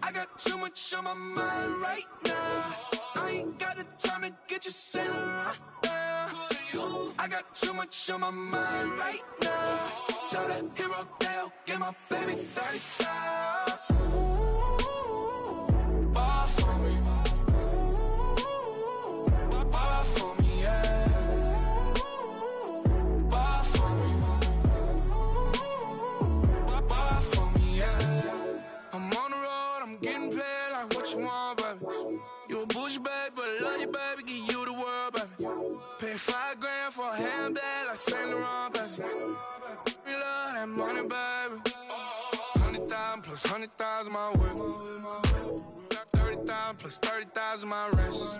I got too much on my mind right now. I ain't got the time to get you sailing right now. I got too much on my mind right now. Tell that hero Dale, get my baby 30,000. Bar for me. Bar for me, yeah. Bar for me. Bar for me, yeah. I'm on the road, I'm getting paid like what you want, baby. You a bougie, baby, but I love you, baby. Give you the world, baby. Pay $5 grand for a handbag like Saint Laurent, baby. We love that money, baby. 100,000 plus 100,000 my whip. 30,000 plus 30,000 my wrist.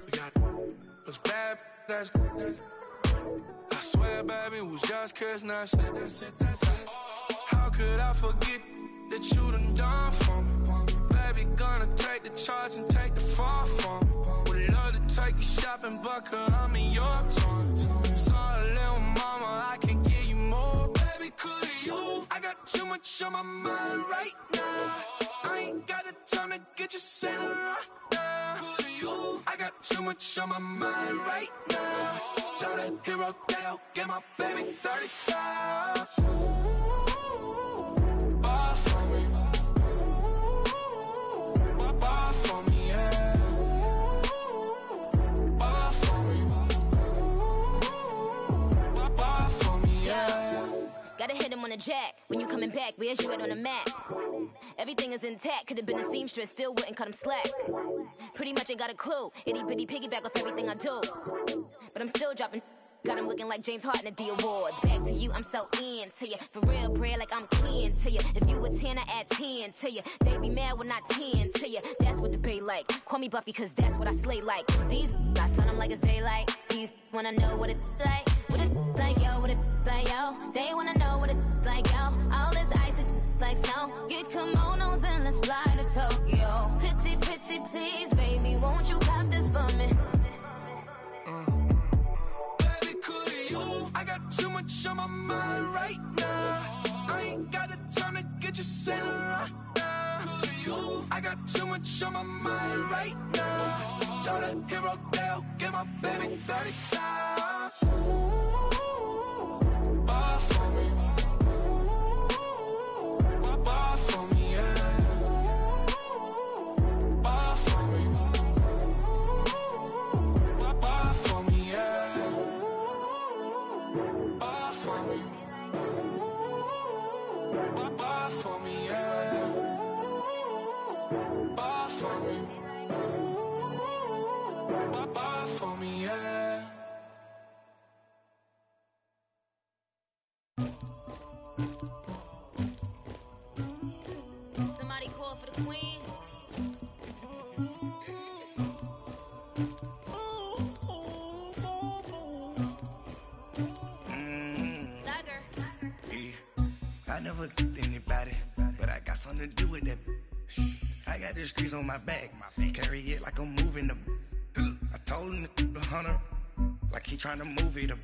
We got those bad, that's I swear, baby, it was just kissing us. How could I forget that you done for me? Baby, gonna take the charge and take the fall from me. Would love to take you shopping, but I'm in your toys. Sorry, little mama, I can give you more. Baby, could you? I got too much on my mind right now. I ain't got the time to get you sailing right now. Could you? I got too much on my mind right now. Tell that hero Dale, get my baby 30,000. Bar for me. Bar for me, yeah. Bar for me. Bar for me, yeah. Gotta hit him on the jack. When you coming back, where's you at on the map? Everything is intact. Could've been a seamstress, still wouldn't cut him slack. Pretty much ain't got a clue. Itty bitty piggyback off everything I do. But I'm still dropping. Got him looking like James Harden at the awards. Back to you, I'm so into you. For real, bread, like I'm kin to you. If you a 10, I add 10 to you. They be mad when I 10 to you. That's what the bay like. Call me Buffy, cause that's what I slay like. These, I sun them like it's daylight. These wanna know what it's like. What it like, yo, what it like, yo. They wanna know what it's like, yo. All this ice is like snow. Get kimonos and let's fly to Tokyo. Pretty, pretty, please, baby, won't you cop this for me? I got too much on my mind right now. I ain't got the time to get you sailing right now. I got too much on my mind right now. Tell that hero Dale, get my baby 30,000. Bar for me. Bar for me, yeah. Bar for me. Bar for me, yeah. Bar for me. Bar for me, yeah. Bar for me. Bar for me, yeah. Somebody call for the queen. I never did anybody, but I got something to do with that. I got the streets on my back, carry it like I'm moving the. I told him to 100, like he trying to move it up.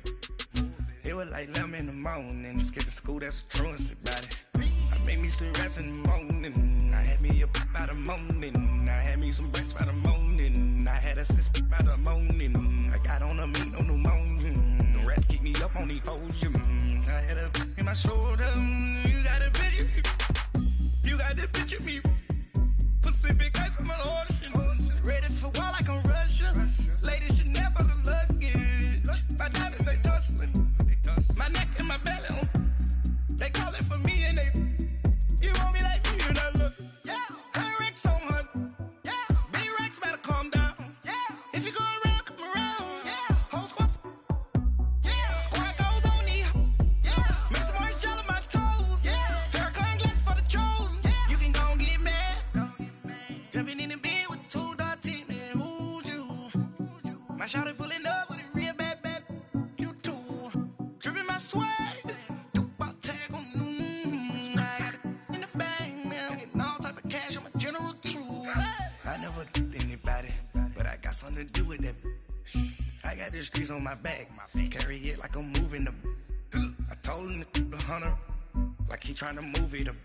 It was like 11 in the morning, skipping school, that's a truancy about it. I made me some rest in the morning, I had me a pop by the morning, I had me some breaks by the morning, I had a six by the morning, I got on a meat on the morning, the rats keep me up on the podium, I had a in my shoulder, you got a picture, you got the picture me, Pacific ice on my ocean, ready for war like I'm Russian, ladies should never the luggage, my diamonds they tussling, my neck and my belly on, they calling for me and they, you want me like me and I look, yeah, her Rex on her, yeah, big Rex better calm down, yeah, if you go around, come around, yeah, whole squad, yeah, squad goes on the, yeah, make some orange gel on my toes, yeah, Farrakhan glass for the chosen, yeah, you can go and get mad, jumping in the bed with 2 dark teeth, man, who's you, my shawty pulling up with a real bad, you too, dripping my swag, I never did anybody, but I got something to do with that. I got the streets on my back, carry it like I'm moving the. I told him to 100, like he trying to move it up.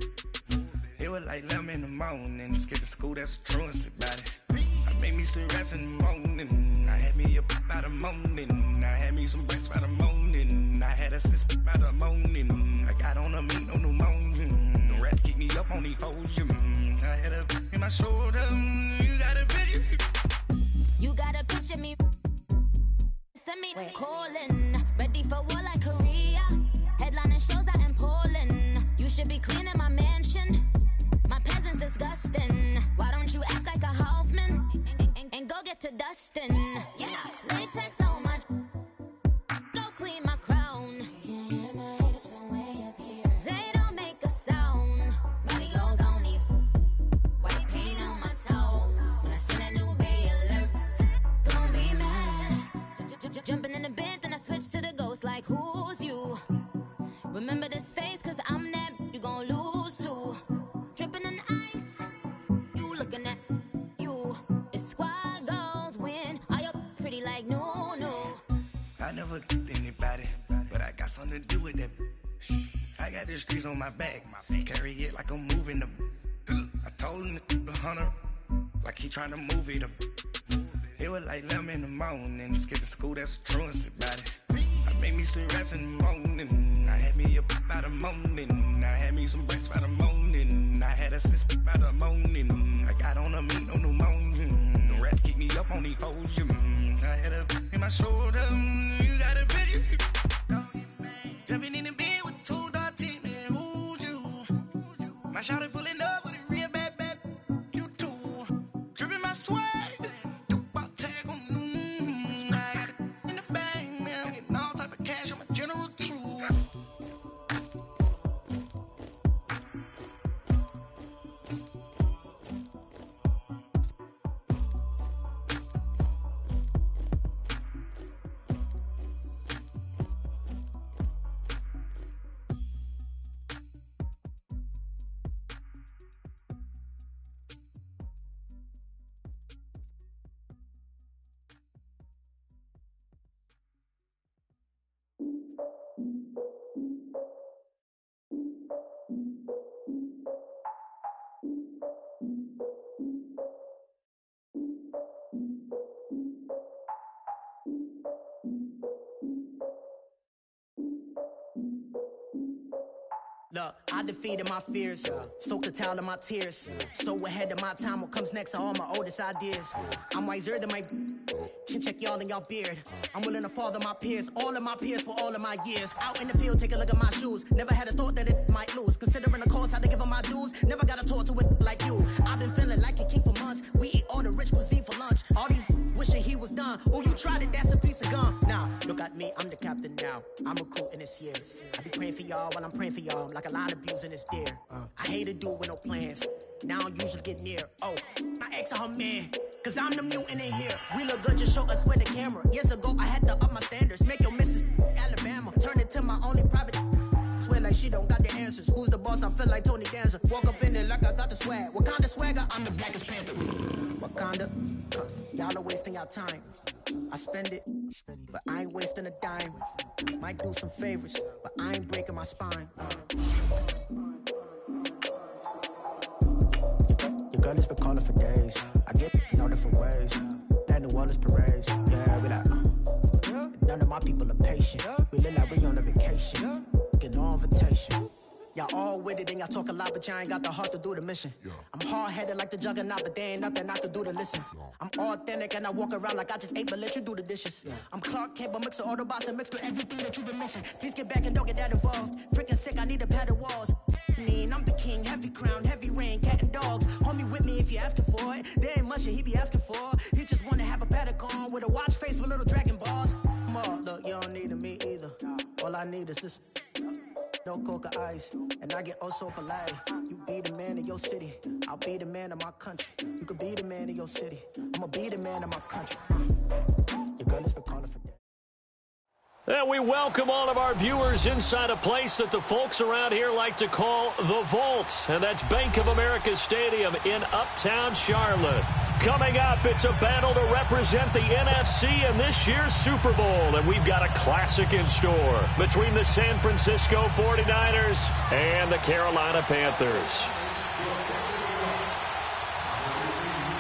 It was like 11 in the morning. Skip to school, that's a truancy about it. I made me some rest in the morning. I had me a pop by the morning. I had me some breakfast by the morning. I had a sis by the morning. I got on a meat, no pneumonia. The rats keep me up on the podium. I had a in my shoulder. You got a picture. You got a picture me. Send me calling. Ready for war like Korea. Headlining shows out in Poland. You should be cleaning my mansion. My peasants disgusting. Why don't you act like a Hoffman and go get to dustin'? Yeah, latex on my. Go clean my crown. You can hear my haters from way up here. They don't make a sound. Money goes on these. White paint on my toes. When I send a new Bay alert, gonna be mad. Jumping in the bed, then I switch to the ghost like who's you? Remember this face, cause I'm that you gon' lose too. Dripping in ice, you looking at you. It's squad goals win. Are you pretty like no? I never killed anybody, but I got something to do with that. I got the streets on my back, carry it like I'm moving the. I told him the hunter, like he trying to move it up. It was like 11 in the morning. Skip to school, that's a truancy about it. I made me some rest in the morning. I had me a pop by the morning. I had me some breakfast by the morning. I had a sis by the morning. I got on a meat, no pneumonia. The rats keep me up on the podium. I had a in my shoulder. You got a picture. Jumping in the bed with 2 dark teeth, man. Who's you? My shawty pulling up with a real bad. You too. Dripping my swag. Look, I defeated my fears, soaked the towel in my tears. So ahead of my time, what comes next are all my oldest ideas. I'm wiser than my chin check y'all in y'all beard. I'm willing to father my peers, all of my peers for all of my years. Out in the field, take a look at my shoes. Never had a thought that it might lose. Considering the cost, I had to give them my dues. Never got a talk to it like you. I've been feeling like a king for months. We eat all the rich cuisine for lunch. All these wishing he was done. Oh, you tried it, that's a piece of gum. Now, look at me, I'm the captain now. I'm recruiting this year. I be praying for y'all while I'm praying for y'all. Like a line of abusing this deer. I hate to do with no plans. Now I don't usually get near. Oh, my ex her man. Cause I'm the mutant in here. We look good, just show us with the camera. Years ago, I had to up my standards. Make your missus Alabama. Turn it to my only private. Swear like she don't got the answers. Who's the boss? I feel like Tony Danza. Walk up in there like I got the swag. What kind of swagger? I'm the blackest panther. Wakanda. Y'all are wasting your time. I spend it, but I ain't wasting a dime. Might do some favors, but I ain't breaking my spine. Your girl has been calling for days. I get in all different ways. That New Orleans parades. Yeah, we like. None of my people are patient. We live like we on a vacation. Get no invitation. Y'all all with it and y'all talk a lot, but y'all ain't got the heart to do the mission. I'm hard-headed like the juggernaut, but there ain't nothing I can do to listen. I'm authentic and I walk around like I just ate, but let you do the dishes. I'm Clark Kent, but mix of Autobots and mixed with everything that you've been missing. Please get back and don't get that involved. Freaking sick, I need a pad of walls. I'm the king, heavy crown, heavy rain, cat and dogs. Homie with me if you're asking for it. There ain't much that he be asking for. He just wanna have a paddock on with a watch face with little dragon balls. Look, you don't need me either. All I need is this. No coca ice, and I get oh so polite. You be the man of your city, I'll be the man of my country. You could be the man of your city, I'ma be the man of my country. Your girl has been calling for that. And we welcome all of our viewers inside a place that the folks around here like to call the Vault, and that's Bank of America Stadium in Uptown Charlotte. Coming up, it's a battle to represent the NFC in this year's Super Bowl, and we've got a classic in store between the San Francisco 49ers and the Carolina Panthers.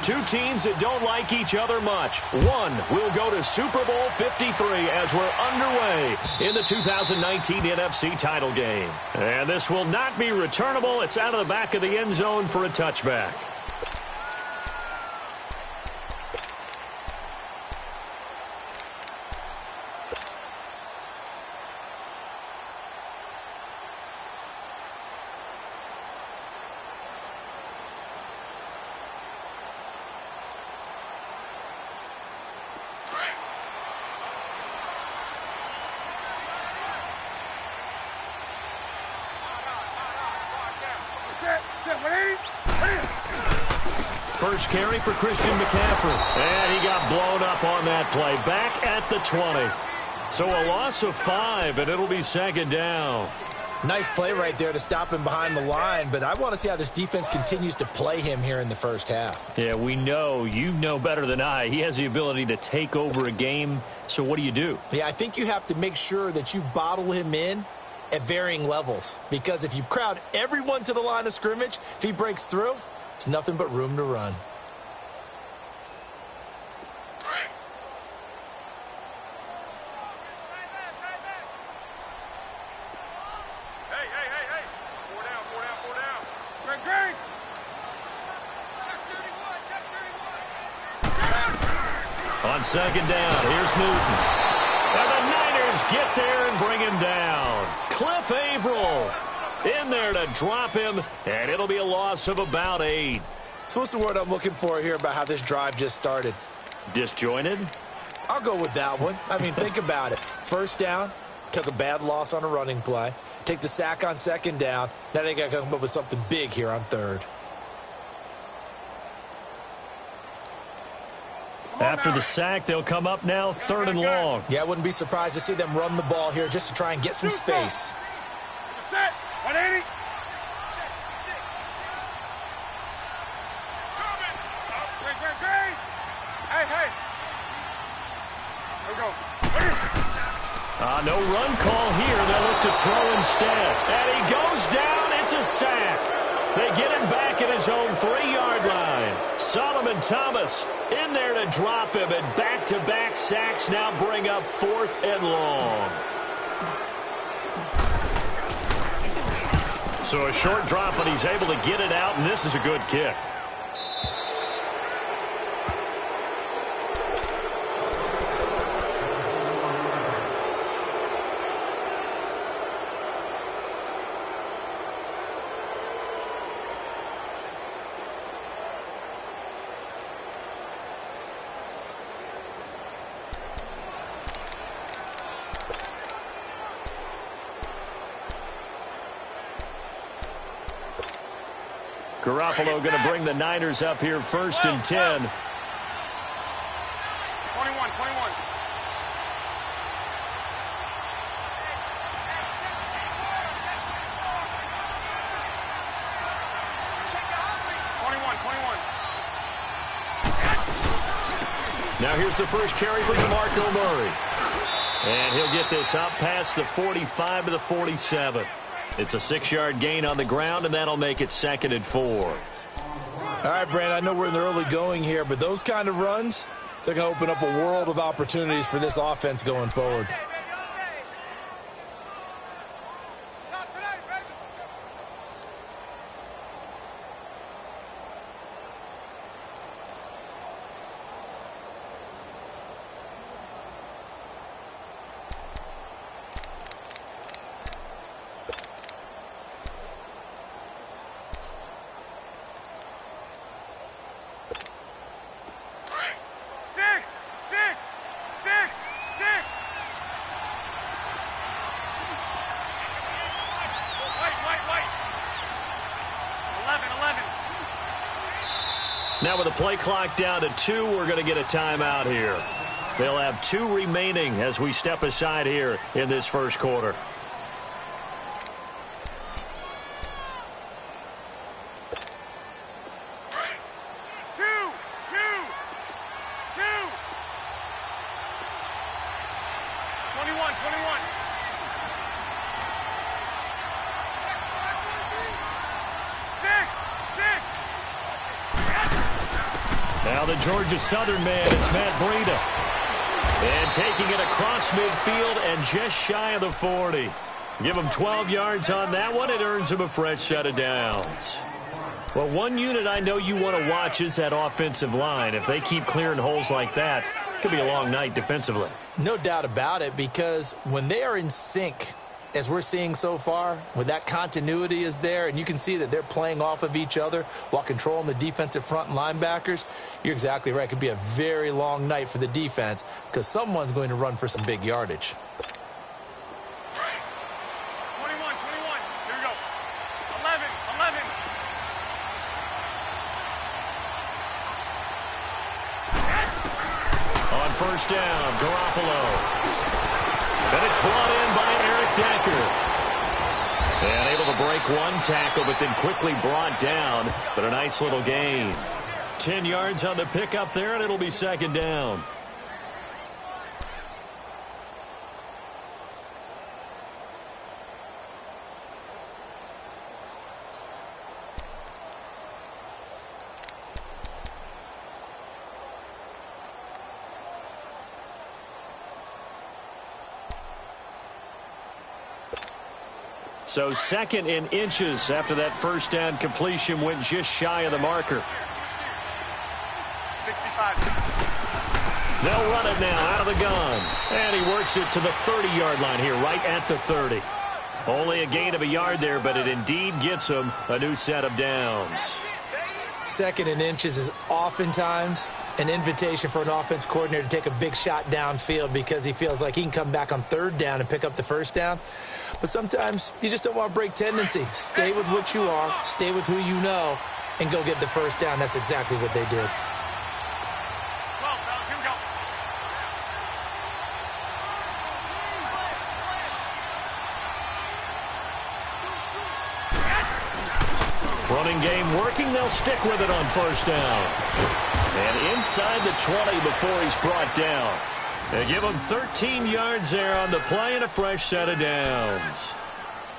Two teams that don't like each other much. One will go to Super Bowl 53 as we're underway in the 2019 NFC title game. And this will not be returnable. It's out of the back of the end zone for a touchback. First carry for Christian McCaffrey. And he got blown up on that play. Back at the 20. So a loss of 5, and it'll be second down. Nice play right there to stop him behind the line, but I want to see how this defense continues to play him here in the first half. Yeah, we know. You know better than I. He has the ability to take over a game, so what do you do? Yeah, I think you have to make sure that you bottle him in at varying levels, because if you crowd everyone to the line of scrimmage, if he breaks through, there's nothing but room to run. On second down, here's Newton. And the Niners get there and bring him down. Cliff Averill in there to drop him, and it'll be a loss of about 8. So what's the word I'm looking for here about how this drive just started? Disjointed? I'll go with that one. I mean, think about it. First down, took a bad loss on a running play. Take the sack on second down. Now they got to come up with something big here on third. After the sack, they'll come up now third and long. Yeah, I wouldn't be surprised to see them run the ball here just to try and get some space. Set. 180. Great. Hey. There we go. No run call here. They'll look to throw instead. And he goes down. It's a sack. They get him back at his own 3-yard line. Solomon Thomas in there to drop him, and back-to-back sacks now bring up 4th and long. So a short drop, but he's able to get it out, and this is a good kick. Garoppolo going to bring the Niners up here 1st and 10. 21. Now here's the first carry for DeMarco Murray. And he'll get this out past the 45 to the 47. It's a 6-yard gain on the ground, and that'll make it 2nd and 4. All right, Brand, I know we're in the early going here, but those kind of runs, they're going to open up a world of opportunities for this offense going forward. Now with the play clock down to 2, we're going to get a timeout here. They'll have 2 remaining as we step aside here in this first quarter. Now the Georgia Southern man, it's Matt Breida. And taking it across midfield and just shy of the 40. Give him 12 yards on that one. It earns him a fresh set of downs. Well, one unit I know you want to watch is that offensive line. If they keep clearing holes like that, it could be a long night defensively. No doubt about it, because when they are in sync, as we're seeing so far, when that continuity is there and you can see that they're playing off of each other while controlling the defensive front and linebackers, you're exactly right. It could be a very long night for the defense because someone's going to run for some big yardage. 21. Here we go. 11. On first down, Garoppolo. And it's brought in by Eric Decker. And able to break one tackle, but then quickly brought down. But a nice little gain. 10 yards on the pickup there, and it'll be second down. So second in inches after that first down completion went just shy of the marker. 65. They'll run it now out of the gun. And he works it to the 30-yard line here, right at the 30. Only a gain of a yard there, but it indeed gets him a new set of downs. Second in inches is oftentimes an invitation for an offense coordinator to take a big shot downfield because he feels like he can come back on third down and pick up the first down. But sometimes you just don't want to break tendency. Stay with what you are, stay with who you know, and go get the first down. That's exactly what they did. 12, fellas, here we go. Running game working. They'll stick with it on first down. And inside the 20 before he's brought down. They give him 13 yards there on the play and a fresh set of downs.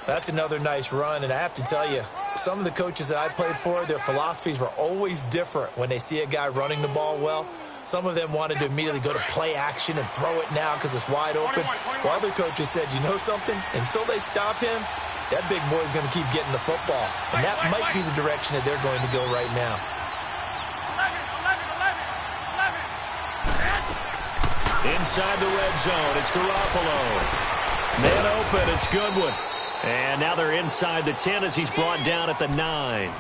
That's another nice run, and I have to tell you, some of the coaches that I played for, their philosophies were always different when they see a guy running the ball well. Some of them wanted to immediately go to play action and throw it now because it's wide open. While other coaches said, you know something? Until they stop him, that big boy's going to keep getting the football. And that might be the direction that they're going to go right now. 11. Inside the red zone, it's Garoppolo. Man open, it's Goodwin. And now they're inside the 10 as he's brought down at the 9.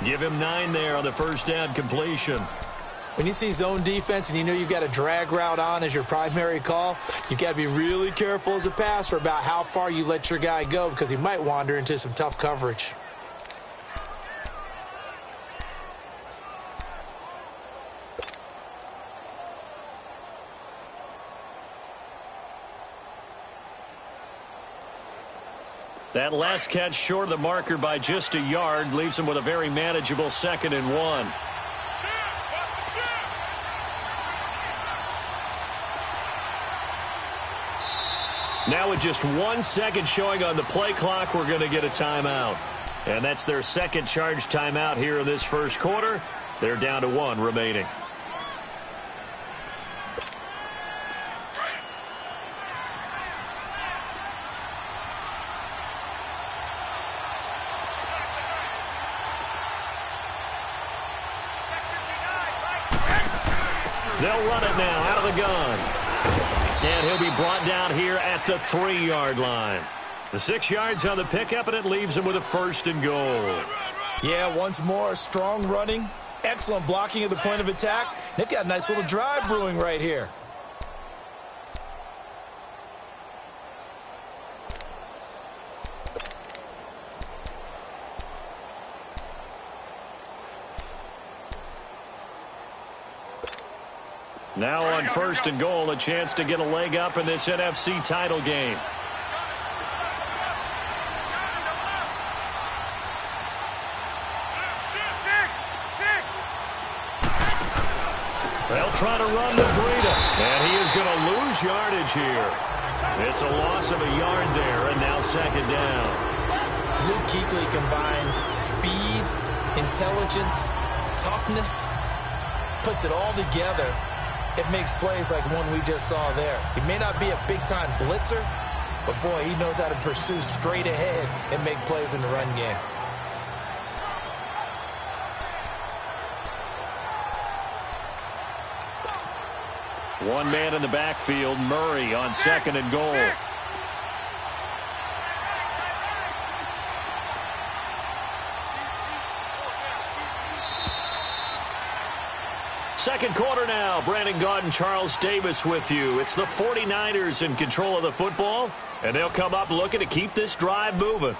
Give him 9 there on the first down completion. When you see zone defense and you know you've got a drag route on as your primary call, you've got to be really careful as a passer about how far you let your guy go because he might wander into some tough coverage. That last catch short of the marker by just a yard leaves him with a very manageable 2nd and 1. Now with just 1 second showing on the play clock, we're going to get a timeout. And that's their second charge timeout here in this first quarter. They're down to 1 remaining. They'll run it now out of the gun. And he'll be brought down here at the 3-yard line. The 6 yards on the pickup, and it leaves him with a 1st and goal. Yeah, once more, strong running, excellent blocking at the point of attack. They've got a nice little drive brewing right here. Now on 1st and goal, a chance to get a leg up in this NFC title game. They'll try to run to Breida, and he is going to lose yardage here. It's a loss of a yard there, and now 2nd down. Luke Kuechly combines speed, intelligence, toughness. puts it all together, it makes plays like one we just saw there. He may not be a big-time blitzer, but, boy, he knows how to pursue straight ahead and make plays in the run game. One man in the backfield, Murray on 2nd and goal. Second quarter now. Brandon Gaudin, Charles Davis with you. It's the 49ers in control of the football, and they'll come up looking to keep this drive moving.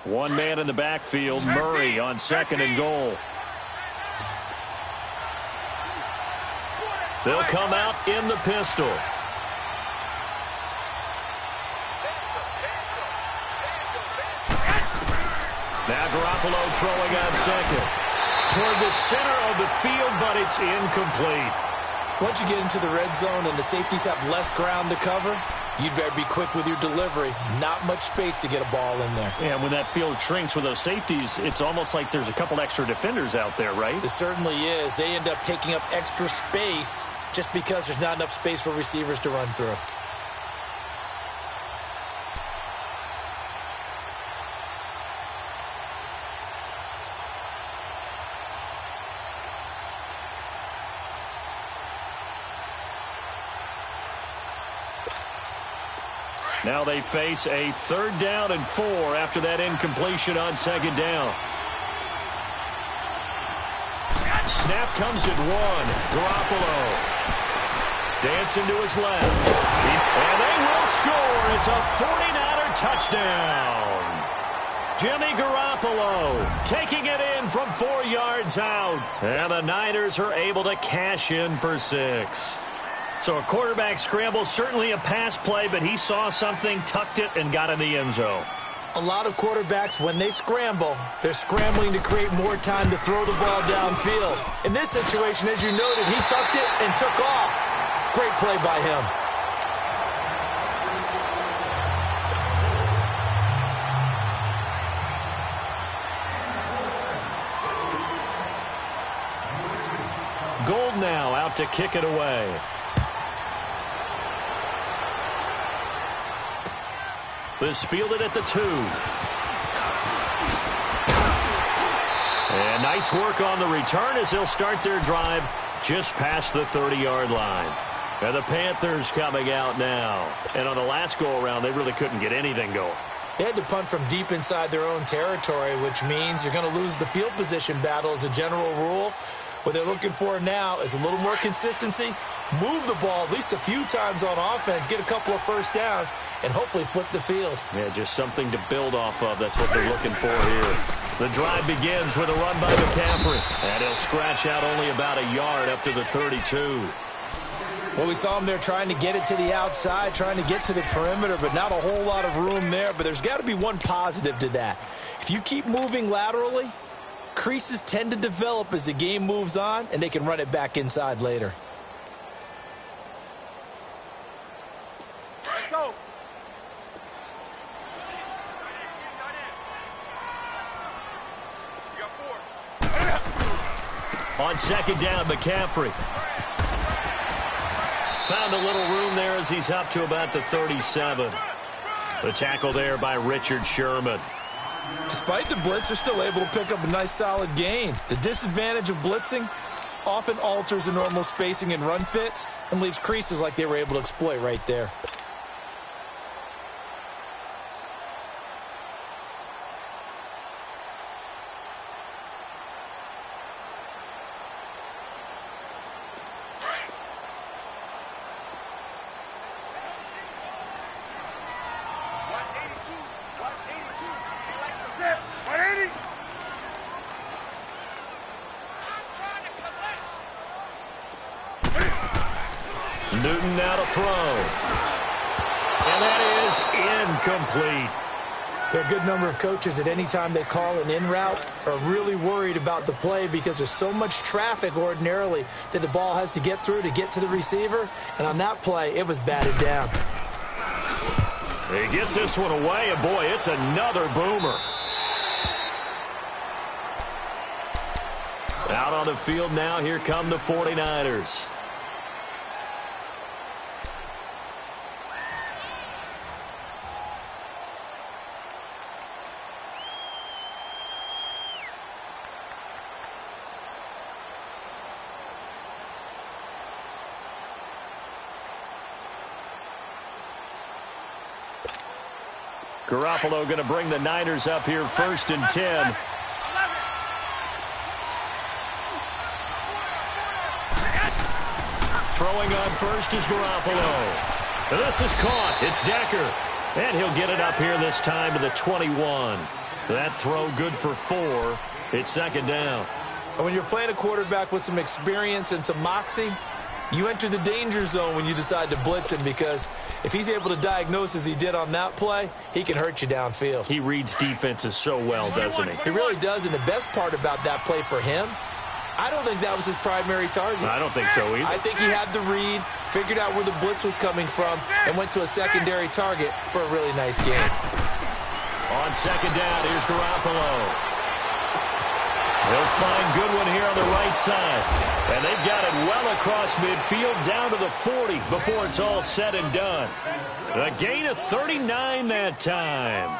One man in the backfield, Murray on 2nd and goal. They'll come out in the pistol. Now Garoppolo throwing on 2nd. Toward the center of the field, but it's incomplete. Once you get into the red zone and the safeties have less ground to cover, you'd better be quick with your delivery. Not much space to get a ball in there. Yeah, when that field shrinks with those safeties, it's almost like there's a couple extra defenders out there, right? It certainly is. They end up taking up extra space just because there's not enough space for receivers to run through. Now they face a 3rd down and 4 after that incompletion on 2nd down. Snap comes at 1. Garoppolo dancing to his left. And they will score. It's a 49er touchdown. Jimmy Garoppolo taking it in from 4 yards out. And the Niners are able to cash in for 6. So a quarterback scramble, certainly a pass play, but he saw something, tucked it, and got in the end zone. A lot of quarterbacks, when they scramble, they're scrambling to create more time to throw the ball downfield. In this situation, as you noted, he tucked it and took off. Great play by him. Gold now out to kick it away. This fielded at the 2. And nice work on the return as they'll start their drive just past the 30-yard line. And the Panthers coming out now. And on the last go-around, they really couldn't get anything going. They had to punt from deep inside their own territory, which means you're going to lose the field position battle as a general rule. What they're looking for now is a little more consistency, move the ball at least a few times on offense, get a couple of first downs, and hopefully flip the field. Yeah, just something to build off of. That's what they're looking for here. The drive begins with a run by McCaffrey, and he'll scratch out only about a yard up to the 32. Well, we saw him there trying to get it to the outside, trying to get to the perimeter, but not a whole lot of room there. But there's got to be one positive to that. If you keep moving laterally, creases tend to develop as the game moves on, and they can run it back inside later. Let's go. On 2nd down, McCaffrey found a little room there as he's up to about the 37. The tackle there by Richard Sherman. Despite the blitz, they're still able to pick up a nice solid gain. The disadvantage of blitzing often alters the normal spacing and run fits and leaves creases like they were able to exploit right there. Newton now to throw. And that is incomplete. There are a good number of coaches at any time they call an in route are really worried about the play because there's so much traffic ordinarily that the ball has to get through to get to the receiver. And on that play, it was batted down. He gets this one away, and boy, it's another boomer. Out on the field now, here come the 49ers. Garoppolo going to bring the Niners up here 1st and 10. Throwing on first is Garoppolo. This is caught. It's Decker. And he'll get it up here this time to the 21. That throw good for 4. It's 2nd down. And when you're playing a quarterback with some experience and some moxie, you enter the danger zone when you decide to blitz him, because if he's able to diagnose as he did on that play, he can hurt you downfield. He reads defenses so well, doesn't he? He really does, and the best part about that play for him, I don't think that was his primary target. I don't think so either. I think he had the read, figured out where the blitz was coming from, and went to a secondary target for a really nice game. On 2nd down, here's Garoppolo. They'll find Goodwin here on the right side. And they've got it well across midfield down to the 40 before it's all said and done. A gain of 39 that time.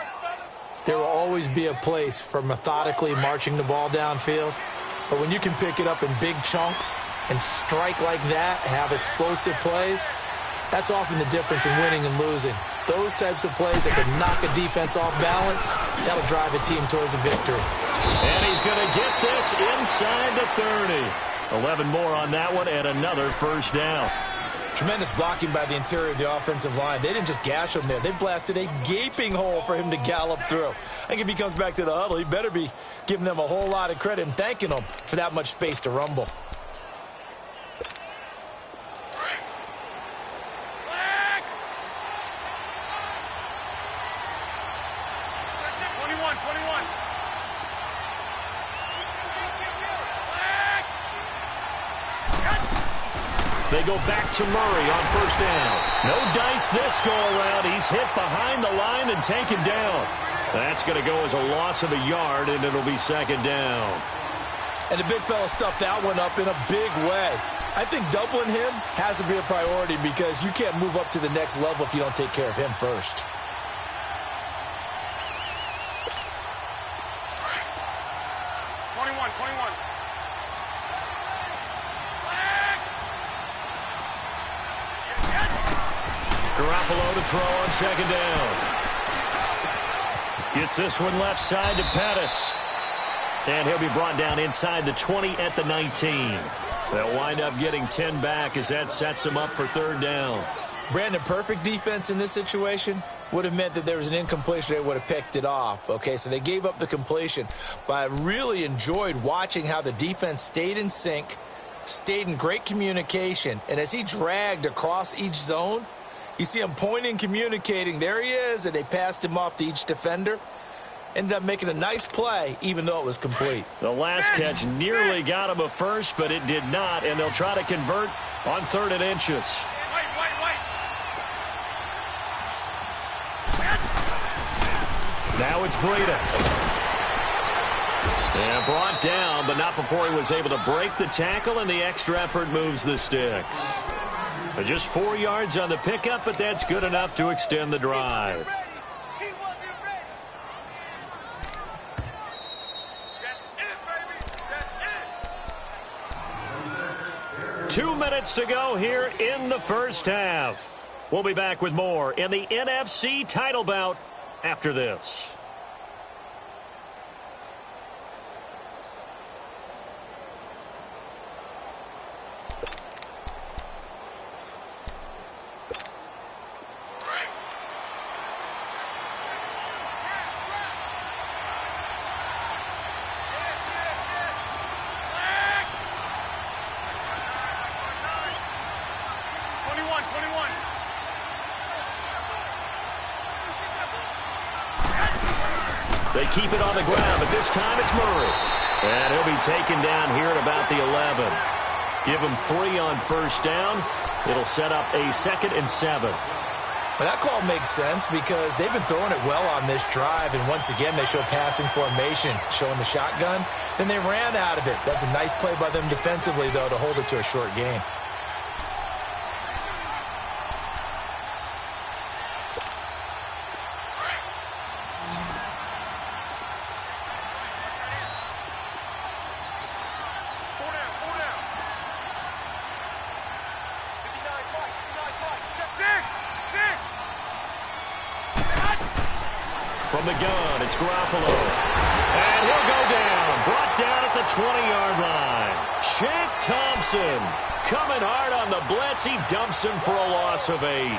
There will always be a place for methodically marching the ball downfield. But when you can pick it up in big chunks and strike like that, have explosive plays, that's often the difference in winning and losing. Those types of plays that can knock a defense off balance, that'll drive a team towards a victory. And he's going to get this inside the 30. 11 more on that one and another 1st down. Tremendous blocking by the interior of the offensive line. They didn't just gash him there. They blasted a gaping hole for him to gallop through. I think if he comes back to the huddle, he better be giving them a whole lot of credit and thanking them for that much space to rumble. They go back to Murray on 1st down. No dice this go-around. He's hit behind the line and taken down. That's going to go as a loss of a yard, and it'll be 2nd down. And the big fella stuffed that one up in a big way. I think doubling him has to be a priority, because you can't move up to the next level if you don't take care of him first. Garoppolo to throw on 2nd down. Gets this one left side to Pettis. And he'll be brought down inside the 20 at the 19. They'll wind up getting 10 back as that sets them up for 3rd down. Brandon, perfect defense in this situation would have meant that there was an incompletion. They would have picked it off. Okay, so they gave up the completion. But I really enjoyed watching how the defense stayed in sync, stayed in great communication. And as he dragged across each zone, you see him pointing, communicating. There he is, and they passed him off to each defender. Ended up making a nice play, even though it was complete. The last catch nearly got him a first, but it did not, and they'll try to convert on 3rd and inches. Now it's Breida. And brought down, but not before he was able to break the tackle, and the extra effort moves the sticks. Just 4 yards on the pickup, but that's good enough to extend the drive. That's it, baby. That's it. 2 minutes to go here in the 1st half. We'll be back with more in the NFC title bout after this. They keep it on the ground, but this time it's Murray. And he'll be taken down here at about the 11. Give him 3 on 1st down. It'll set up a 2nd and 7. But that call makes sense because they've been throwing it well on this drive, and once again they show passing formation, showing the shotgun. Then they ran out of it. That's a nice play by them defensively, though, to hold it to a short game. From the gun, it's Garoppolo. And he'll go down. Brought down at the 20-yard line. Shaq Thompson coming hard on the blitz. He dumps him for a loss of 8.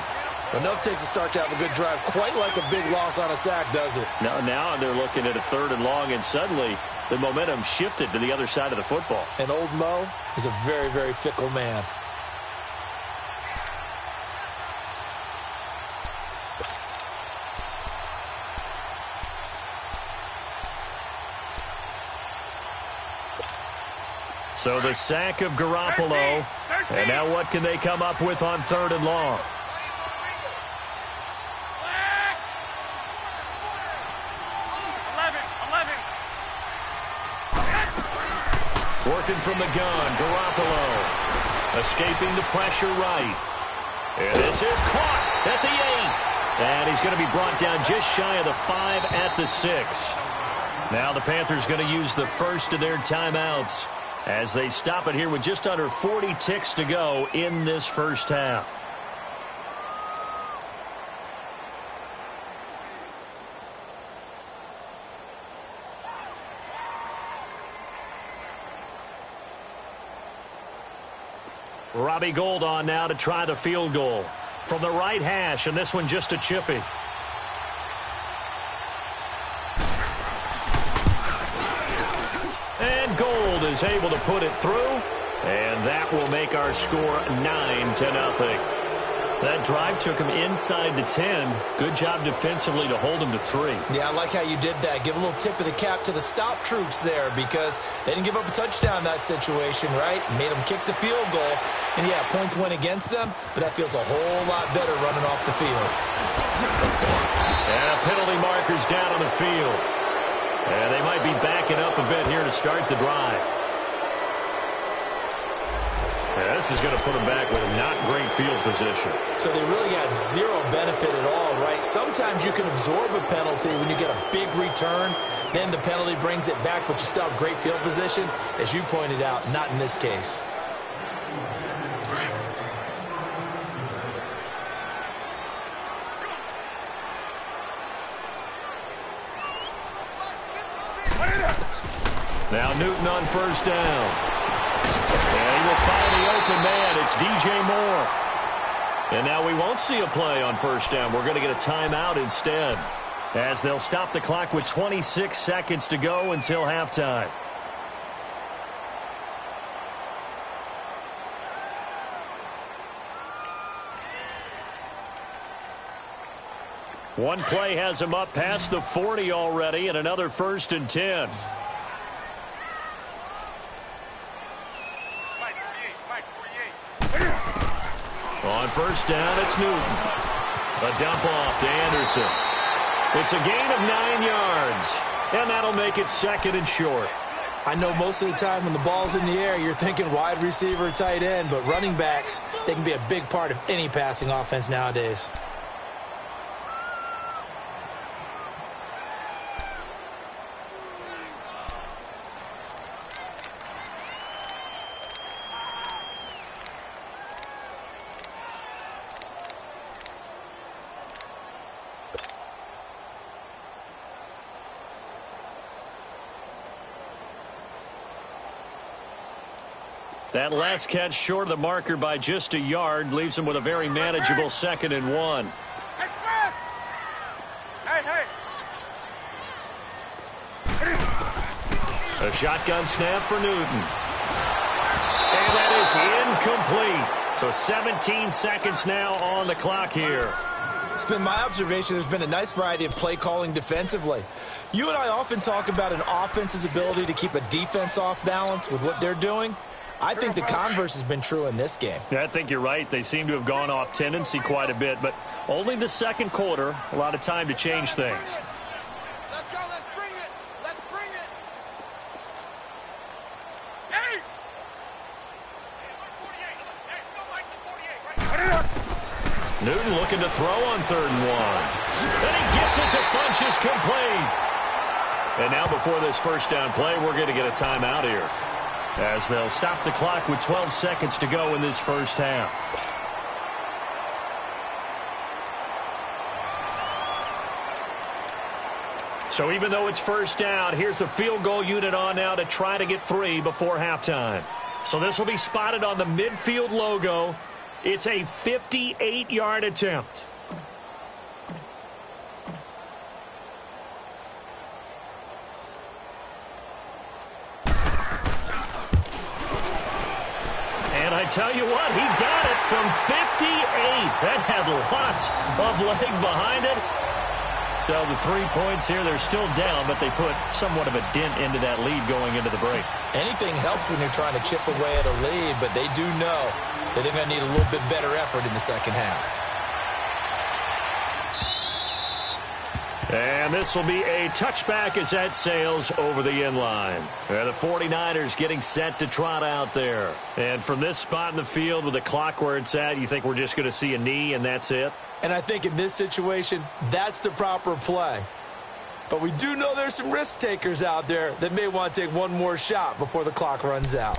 Enough takes a start to have a good drive. Quite like a big loss on a sack, does it? Now they're looking at a 3rd and long, and suddenly the momentum shifted to the other side of the football. And old Mo is a very, very fickle man. So the sack of Garoppolo. And now what can they come up with on 3rd and long? Working from the gun, Garoppolo. Escaping the pressure right. And this is caught at the 8. And he's going to be brought down just shy of the 5 at the 6. Now the Panthers going to use the first of their timeouts as they stop it here with just under 40 ticks to go in this first half. Robbie Gould on now to try the field goal from the right hash, and this one just a chippy. And Gould is able to put it through, and that will make our score 9-0. That drive took him inside the 10. Good job defensively to hold him to 3. Yeah, I like how you did that. Give a little tip of the cap to the stop troops there because they didn't give up a touchdown in that situation, right? Made them kick the field goal. And, yeah, points went against them, but that feels a whole lot better running off the field. And penalty markers down on the field. And they might be backing up a bit here to start the drive. Yeah, this is going to put them back with a not great field position. So they really got zero benefit at all, right? Sometimes you can absorb a penalty when you get a big return. Then the penalty brings it back, but you still have great field position. As you pointed out, not in this case. Now Newton on first down. And he will find the open man. It's DJ Moore. And now we won't see a play on first down. We're going to get a timeout instead, as they'll stop the clock with 26 seconds to go until halftime. One play has him up past the 40 already, and another 1st and 10. On first down, it's Newton. A dump off to Anderson. It's a gain of 9 yards, and that'll make it 2nd and short. I know most of the time when the ball's in the air, you're thinking wide receiver, tight end, but running backs, they can be a big part of any passing offense nowadays. That last catch short of the marker by just a yard leaves him with a very manageable 2nd and 1. A shotgun snap for Newton. And that is incomplete. So 17 seconds now on the clock here. It's been my observation there's been a nice variety of play calling defensively. You and I often talk about an offense's ability to keep a defense off balance with what they're doing. I think the converse has been true in this game. Yeah, I think you're right. They seem to have gone off tendency quite a bit, but only the second quarter, a lot of time to change things. Let's go. Let's bring it. Let's bring it. Hey! Newton looking to throw on 3rd and 1. And he gets it to Funchess complete. And now before this first down play, we're going to get a timeout here, as they'll stop the clock with 12 seconds to go in this first half. So even though it's first down, here's the field goal unit on now to try to get 3 before halftime. So this will be spotted on the midfield logo. It's a 58-yard attempt. And I tell you what, he got it from 58. That had lots of leg behind it. So the 3 points here, they're still down, but they put somewhat of a dent into that lead going into the break. Anything helps when you're trying to chip away at a lead, but they do know that they're going to need a little bit better effort in the second half. And this will be a touchback as that sails over the end line. The 49ers getting set to trot out there. And from this spot in the field with the clock where it's at, you think we're just going to see a knee and that's it? And I think in this situation, that's the proper play. But we do know there's some risk takers out there that may want to take one more shot before the clock runs out.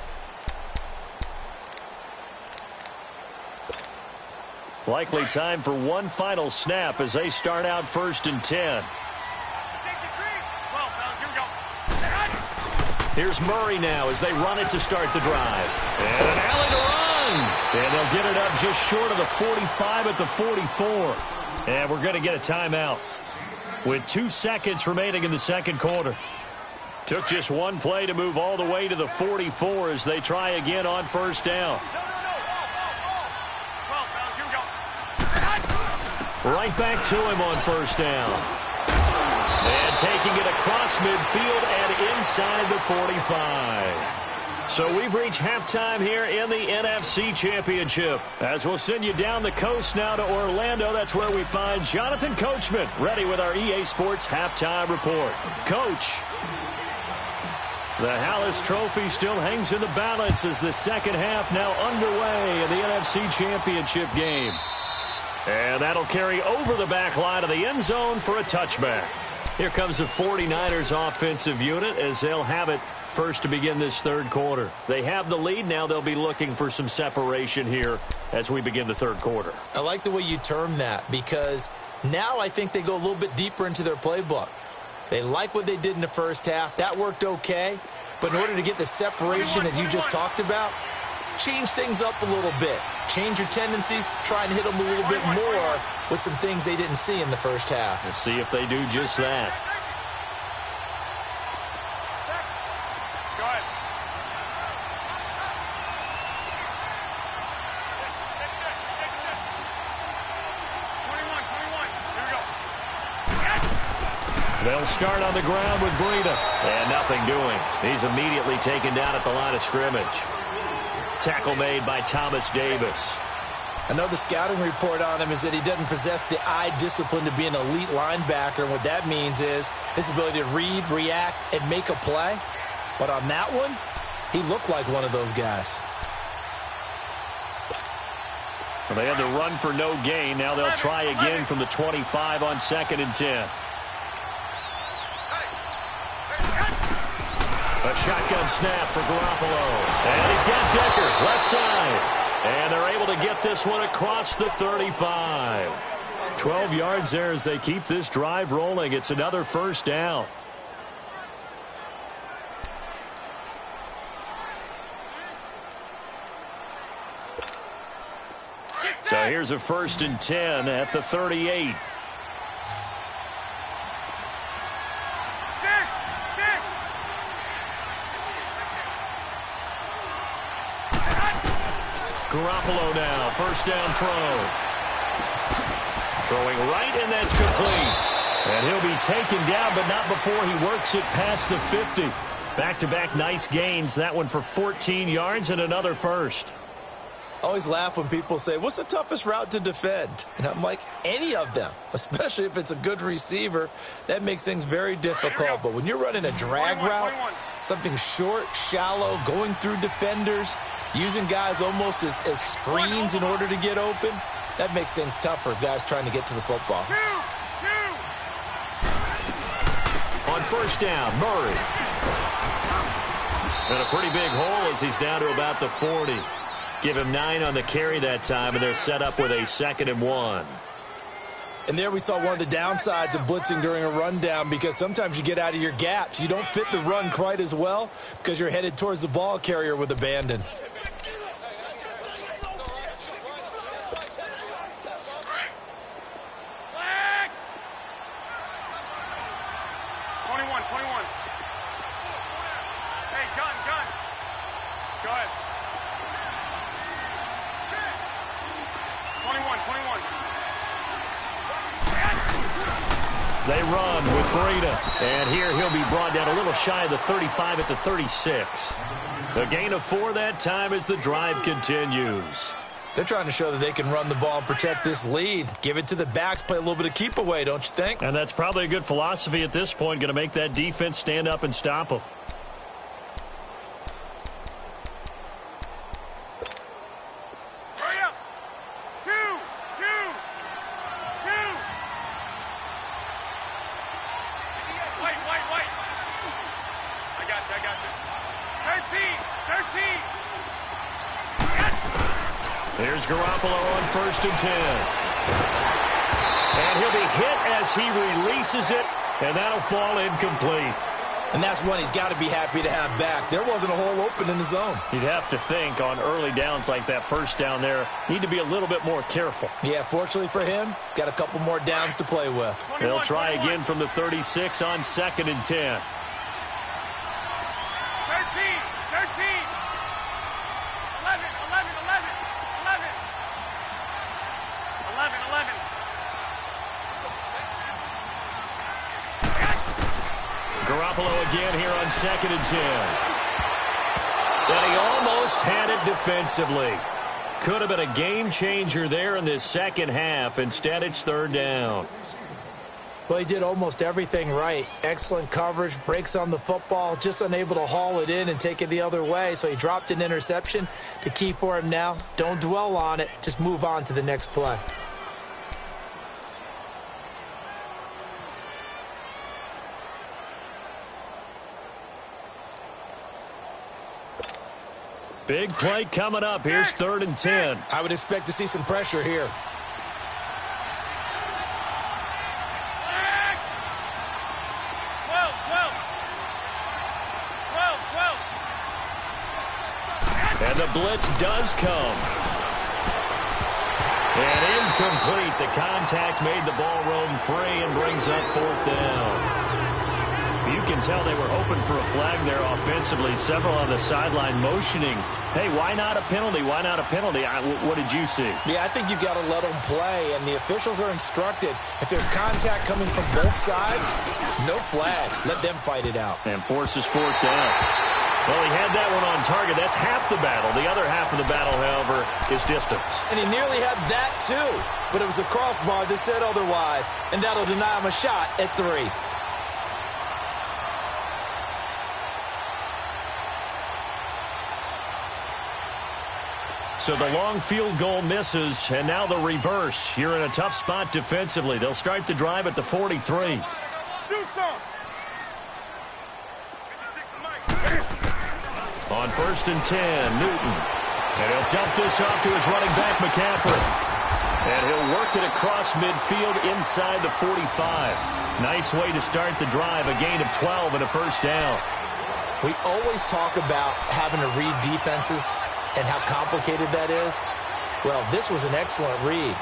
Likely time for one final snap as they start out 1st and 10. Here's Murray now as they run it to start the drive. And an alley to run. And they'll get it up just short of the 45 at the 44. And we're going to get a timeout with 2 seconds remaining in the second quarter. Took just one play to move all the way to the 44 as they try again on first down. Right back to him on first down. And taking it across midfield and inside the 45. So we've reached halftime here in the NFC Championship. As we'll send you down the coast now to Orlando, that's where we find Jonathan Coachman, ready with our EA Sports halftime report. Coach, the Hallis Trophy still hangs in the balance as the second half now underway in the NFC Championship game. And that'll carry over the back line of the end zone for a touchback. Here comes the 49ers offensive unit as they'll have it first to begin this third quarter. They have the lead. Now they'll be looking for some separation here as we begin the third quarter. I like the way you term that because now I think they go a little bit deeper into their playbook. They like what they did in the first half. That worked okay. But in order to get the separation that you just talked about, change things up a little bit. Change your tendencies. Try and hit them a little bit more with some things they didn't see in the first half. We'll see if they do just that. Go ahead. They'll start on the ground with Breida. And nothing doing. He's immediately taken down at the line of scrimmage. Tackle made by Thomas Davis. Another scouting report on him is that he doesn't possess the eye discipline to be an elite linebacker. And what that means is his ability to read, react, and make a play. But on that one, he looked like one of those guys. Well, they had to run for no gain. Now they'll try again from the 25 on 2nd and 10. A shotgun snap for Garoppolo. And he's got Decker left side. And they're able to get this one across the 35. 12 yards there as they keep this drive rolling. It's another first down. So here's a 1st and 10 at the 38. Garoppolo now, first down throw. Throwing right, and that's complete. And he'll be taken down, but not before he works it past the 50. Back-to-back nice gains. That one for 14 yards and another first. I always laugh when people say, what's the toughest route to defend? And I'm like, any of them, especially if it's a good receiver. That makes things very difficult. But when you're running a drag route, something short, shallow, going through defenders, using guys almost as screens in order to get open, that makes things tougher, guys trying to get to the football. On first down, Murray. And a pretty big hole as he's down to about the 40. Give him 9 on the carry that time, and they're set up with a 2nd and 1. And there we saw one of the downsides of blitzing during a rundown, because sometimes you get out of your gaps. You don't fit the run quite as well because you're headed towards the ball carrier with abandon. They run with Breida. And here he'll be brought down a little shy of the 35 at the 36. A gain of 4 that time as the drive continues. They're trying to show that they can run the ball and protect this lead. Give it to the backs, play a little bit of keep away, don't you think? And that's probably a good philosophy at this point, going to make that defense stand up and stop them. Here's Garoppolo on 1st and 10. And he'll be hit as he releases it, and that'll fall incomplete. And that's one he's got to be happy to have back. There wasn't a hole open in the zone. You'd have to think on early downs like that first down there, need to be a little bit more careful. Yeah, fortunately for him, got a couple more downs to play with. They'll try again from the 36 on 2nd and 10. 11. Garoppolo again here on 2nd and 10. And he almost had it defensively. Could have been a game changer there in this second half. Instead, it's 3rd down. Well, he did almost everything right. Excellent coverage, breaks on the football, just unable to haul it in and take it the other way. So he dropped an interception. The key for him now, don't dwell on it. Just move on to the next play. Big play coming up. Here's 3rd and 10. I would expect to see some pressure here. And the blitz does come. And incomplete. The contact made the ball roam free and brings up 4th down. You can tell they were hoping for a flag there offensively. Several on the sideline motioning. Hey, why not a penalty? Why not a penalty? What did you see? Yeah, I think you've got to let them play, and the officials are instructed. If there's contact coming from both sides, no flag. Let them fight it out. And forces 4th down. Well, he had that one on target. That's half the battle. The other half of the battle, however, is distance. And he nearly had that, too. But it was the crossbar that said otherwise, and that'll deny him a shot at 3. So the long field goal misses, and now the reverse. You're in a tough spot defensively. They'll start the drive at the 43. On 1st and 10, Newton. And he'll dump this off to his running back, McCaffrey. And he'll work it across midfield inside the 45. Nice way to start the drive, a gain of 12 and a 1st down. We always talk about having to read defenses and how complicated that is. Well, this was an excellent read.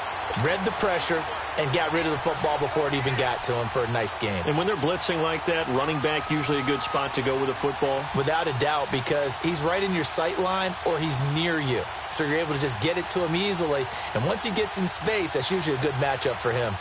Read the pressure and got rid of the football before it even got to him for a nice game. And when they're blitzing like that, running back usually a good spot to go with the football? Without a doubt, because he's right in your sight line or he's near you. So you're able to just get it to him easily. And once he gets in space, that's usually a good matchup for him.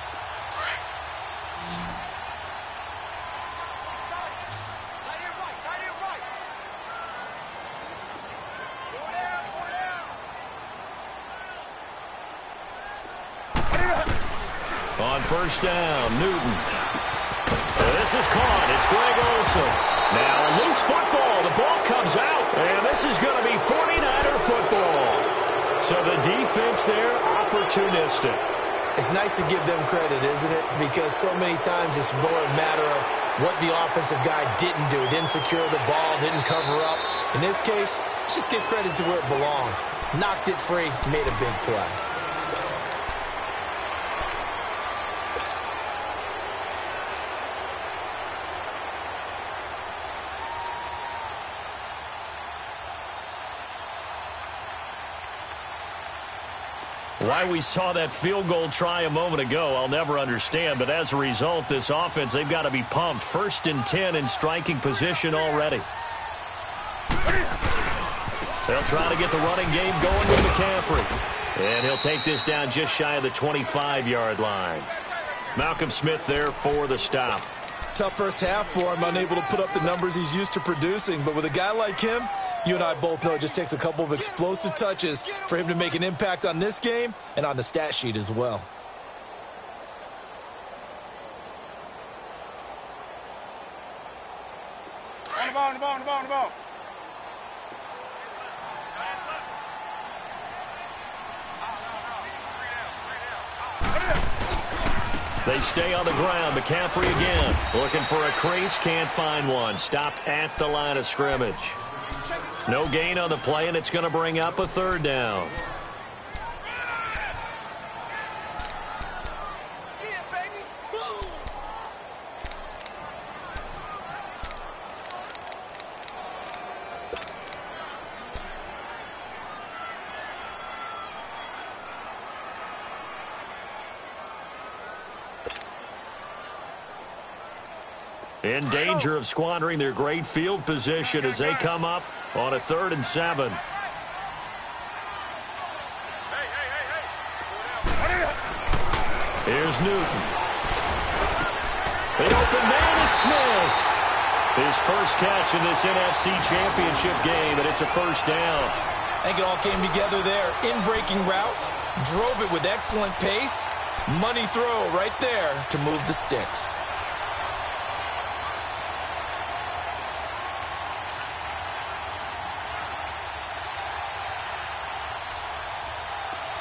first down. Newton. This is caught. It's Greg Olsen. Now a loose football. The ball comes out. And this is going to be 49er football. So the defense there, opportunistic. It's nice to give them credit, isn't it? Because so many times it's more a matter of what the offensive guy didn't do. Didn't secure the ball, didn't cover up. In this case, let's just give credit to where it belongs. Knocked it free, made a big play. Why we saw that field goal try a moment ago, I'll never understand. But as a result, this offense, they've got to be pumped. 1st and 10 in striking position already. They'll try to get the running game going with McCaffrey. And he'll take this down just shy of the 25-yard line. Malcolm Smith there for the stop. Tough first half for him, unable to put up the numbers he's used to producing. But with a guy like him, you and I both know it just takes a couple of explosive touches for him to make an impact on this game and on the stat sheet as well. On the ball. They stay on the ground. McCaffrey again. Looking for a crease. Can't find one. Stopped at the line of scrimmage. No gain on the play, and it's going to bring up a 3rd down. In danger of squandering their great field position as they come up on a 3rd and 7. Here's Newton. The open man is Smith. His first catch in this NFC Championship game, and it's a 1st down. I think it all came together there. In-breaking route, drove it with excellent pace. Money throw right there to move the sticks.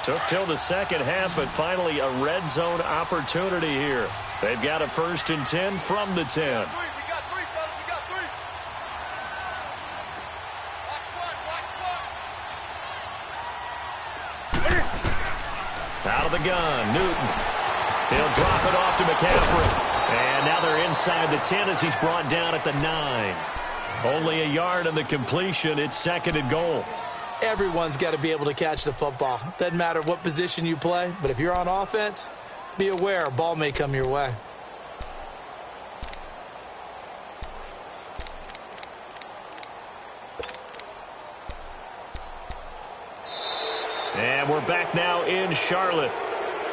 Took till the second half, but finally a red zone opportunity here. They've got a 1st and 10 from the 10. We got 3, fellas. We got 3. Watch. Out of the gun, Newton. He'll drop it off to McCaffrey. And now they're inside the 10 as he's brought down at the 9. Only a yard on the completion. It's 2nd and goal. Everyone's got to be able to catch the football. Doesn't matter what position you play, but if you're on offense, be aware a ball may come your way. And we're back now in Charlotte.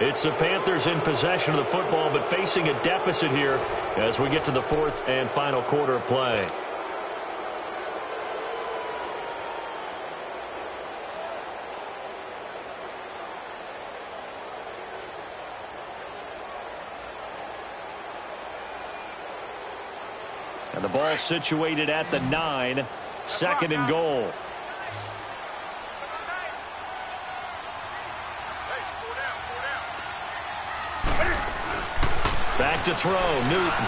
It's the Panthers in possession of the football, but facing a deficit here as we get to the 4th and final quarter of play. And the ball situated at the 9, 2nd and goal. Back to throw, Newton.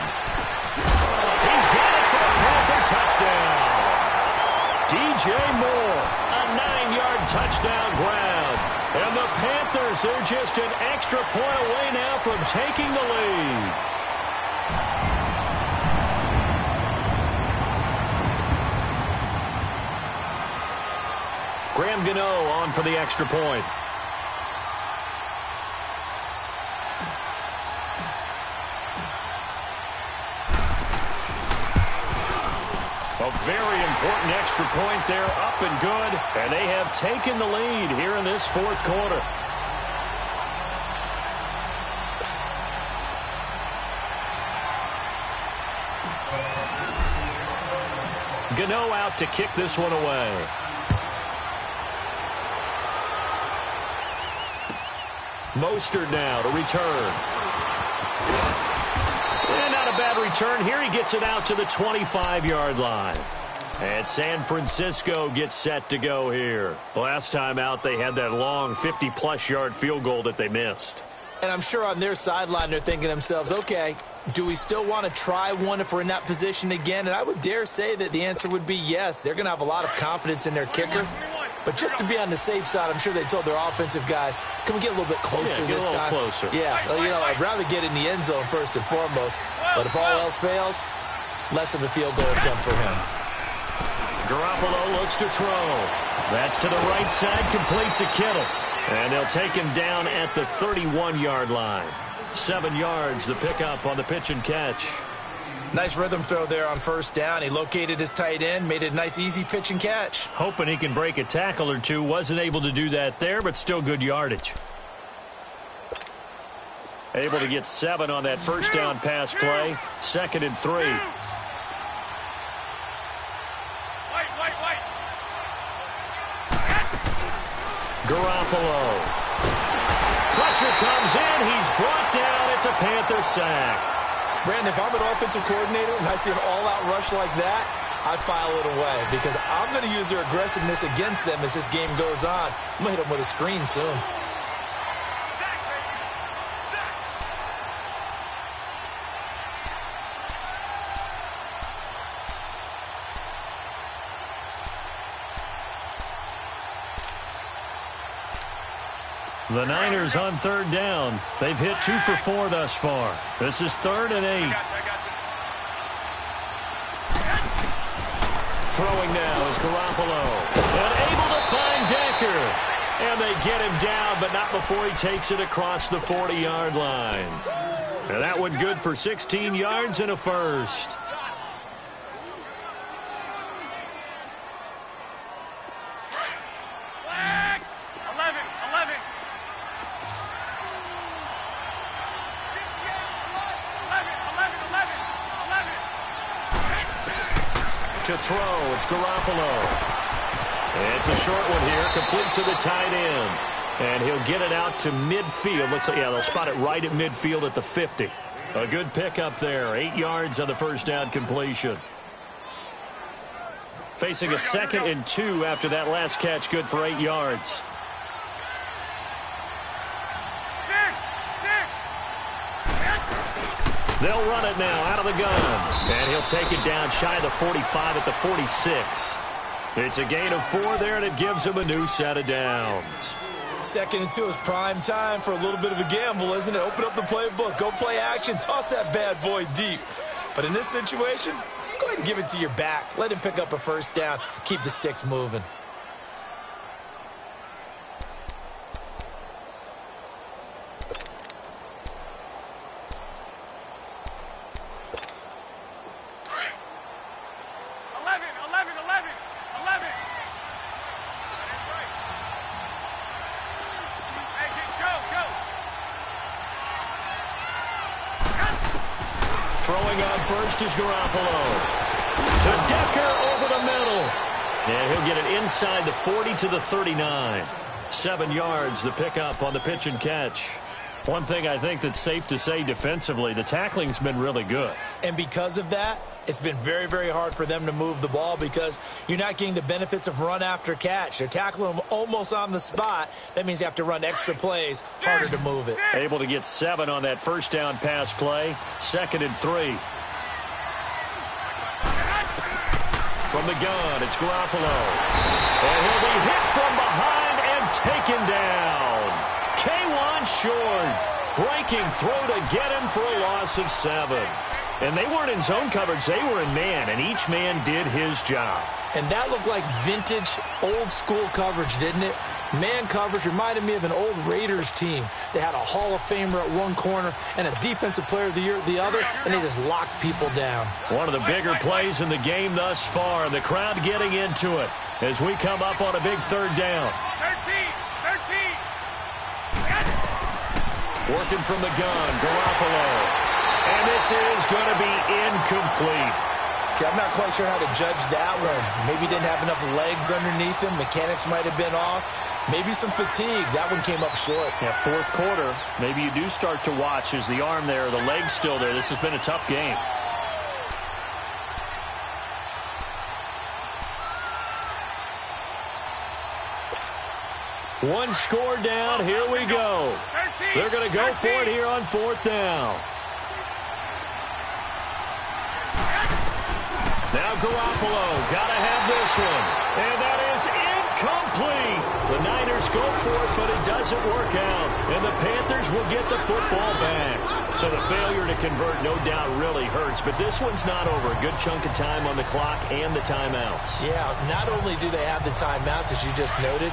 He's got it for a Panther touchdown. DJ Moore, a 9-yard touchdown grab. And the Panthers, they're just an extra point away now from taking the lead. Graham Gano on for the extra point. A very important extra point there, up and good. And they have taken the lead here in this 4th quarter. Gano out to kick this one away. Mostert now to return. a bad return here. He gets it out to the 25-yard line. And San Francisco gets set to go here. Last time out, they had that long 50-plus yard field goal that they missed. And I'm sure on their sideline, they're thinking to themselves, okay, do we still want to try one if we're in that position again? And I would dare say that the answer would be yes. They're going to have a lot of confidence in their kicker. But just to be on the safe side, I'm sure they told their offensive guys, can we get a little bit closer this time? Closer. Yeah, I'd rather get in the end zone first and foremost. But if all else fails, less of a field goal attempt for him. Garoppolo looks to throw. That's to the right side, complete to Kittle. And they'll take him down at the 31-yard line. 7 yards, the pickup on the pitch and catch. Nice rhythm throw there on first down. He located his tight end, made it a nice, easy pitch and catch. Hoping he can break a tackle or two. Wasn't able to do that there, but still good yardage. Able to get 7 on that first down pass play. 2nd and 3. Garoppolo. Pressure comes in. He's brought down. It's a Panther sack. Brandon, if I'm an offensive coordinator and I see an all-out rush like that, I file it away because I'm going to use their aggressiveness against them as this game goes on. I'm going to hit them with a screen soon. The Niners on 3rd down. They've hit 2 for 4 thus far. This is 3rd and 8. Throwing now is Garoppolo. And able to find Decker. And they get him down, but not before he takes it across the 40-yard line. And that one good for 16 yards and a first. To throw, it's Garoppolo. It's a short one here, complete to the tight end. And he'll get it out to midfield. Looks like, yeah, they'll spot it right at midfield at the 50. A good pickup there, 8 yards on the first down completion. Facing a 2nd and 2 after that last catch, good for 8 yards. They'll run it now out of the gun. And he'll take it down shy of the 45 at the 46. It's a gain of 4 there, and it gives him a new set of downs. 2nd and 2 is prime time for a little bit of a gamble, isn't it? Open up the playbook, go play action, toss that bad boy deep. But in this situation, go ahead and give it to your back. Let him pick up a first down. Keep the sticks moving. Throwing on first is Garoppolo. To Decker over the middle. And he'll get it inside the 40 to the 39. 7 yards, the pickup on the pitch and catch. One thing I think that's safe to say defensively, the tackling's been really good. And because of that, it's been very, very hard for them to move the ball because you're not getting the benefits of run after catch. They're tackling them almost on the spot. That means you have to run extra plays, harder to move it. Able to get 7 on that first down pass play. 2nd and 3. From the gun, it's Garoppolo. And he'll be hit from behind and taken down. K1 short. Breaking throw to get him for a loss of 7. And they weren't in zone coverage. They were in man, and each man did his job. And that looked like vintage, old-school coverage, didn't it? Man coverage reminded me of an old Raiders team. They had a Hall of Famer at one corner and a Defensive Player of the Year at the other, and they just locked people down. One of the bigger plays in the game thus far, and the crowd getting into it as we come up on a big 3rd down. 13. Working from the gun, Garoppolo. And this is going to be incomplete. Okay, I'm not quite sure how to judge that one. Maybe he didn't have enough legs underneath him. Mechanics might have been off. Maybe some fatigue. That one came up short. Yeah, fourth quarter. Maybe you do start to watch as the arm there, the leg's still there. This has been a tough game. One score down. Here we go. They're going to go for it here on fourth down. Now Garoppolo got to have this one. And that is incomplete. The Niners go for it, but it doesn't work out. And the Panthers will get the football back. So the failure to convert no doubt really hurts. But this one's not over. A good chunk of time on the clock and the timeouts. Yeah, not only do they have the timeouts, as you just noted,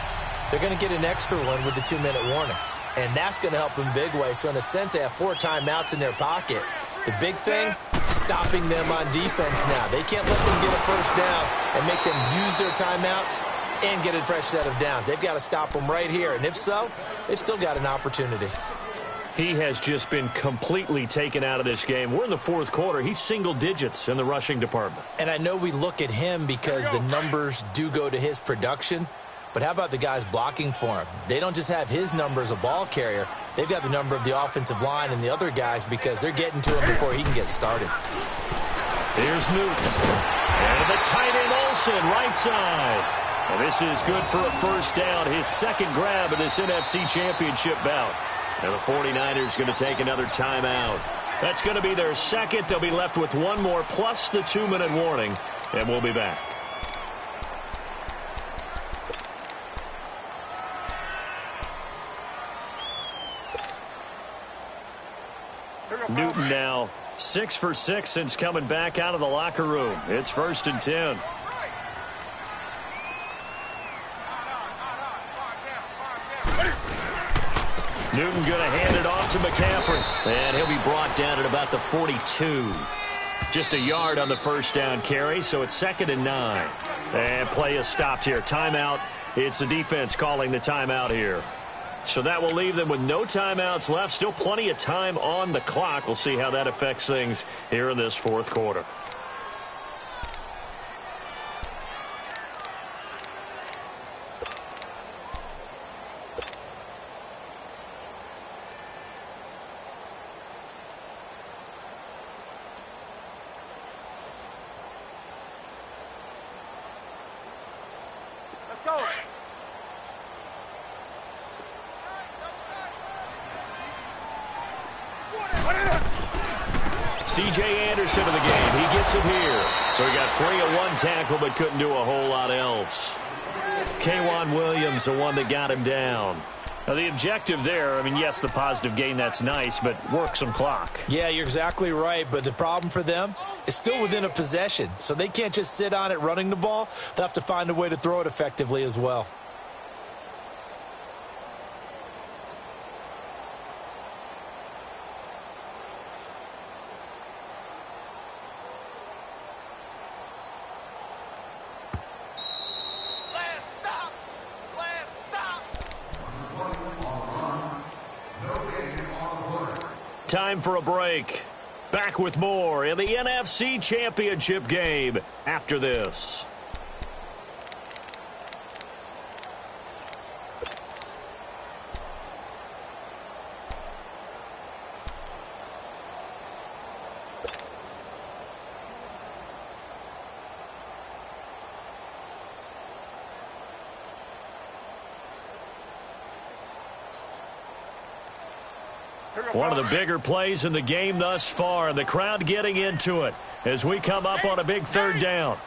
they're going to get an extra one with the 2-minute warning. And that's going to help them big way. So in a sense, they have 4 timeouts in their pocket. The big thing, stopping them on defense now. They can't let them get a first down and make them use their timeouts and get a fresh set of downs. They've got to stop them right here. And if so, they've still got an opportunity. He has just been completely taken out of this game. We're in the fourth quarter. He's single digits in the rushing department. And I know we look at him because the numbers do go to his production. But how about the guys blocking for him? They don't just have his number as a ball carrier. They've got the number of the offensive line and the other guys because they're getting to him before he can get started. Here's Newton. And the tight end Olsen, right side. And this is good for a first down. His second grab of this NFC Championship bout. And the 49ers going to take another timeout. That's going to be their second. They'll be left with one more plus the 2-minute warning. And we'll be back. Newton now 6 for 6 since coming back out of the locker room. It's 1st and 10. Newton going to hand it off to McCaffrey. And he'll be brought down at about the 42. Just a yard on the first down carry, so it's 2nd and 9. And play is stopped here. Timeout. It's the defense calling the timeout here. So that will leave them with no timeouts left. Still plenty of time on the clock. We'll see how that affects things here in this fourth quarter. Let's go. C.J. Anderson in the game. He gets it here. So he got free of one tackle but couldn't do a whole lot else. K'Wan Williams, the one that got him down. Now, the objective there, I mean, yes, the positive gain, that's nice, but work some clock. Yeah, you're exactly right, but the problem for them is still within a possession. So they can't just sit on it running the ball. They'll have to find a way to throw it effectively as well. Time for a break. Back with more in the NFC Championship game after this. One of the bigger plays in the game thus far, and the crowd getting into it as we come up on a big third down.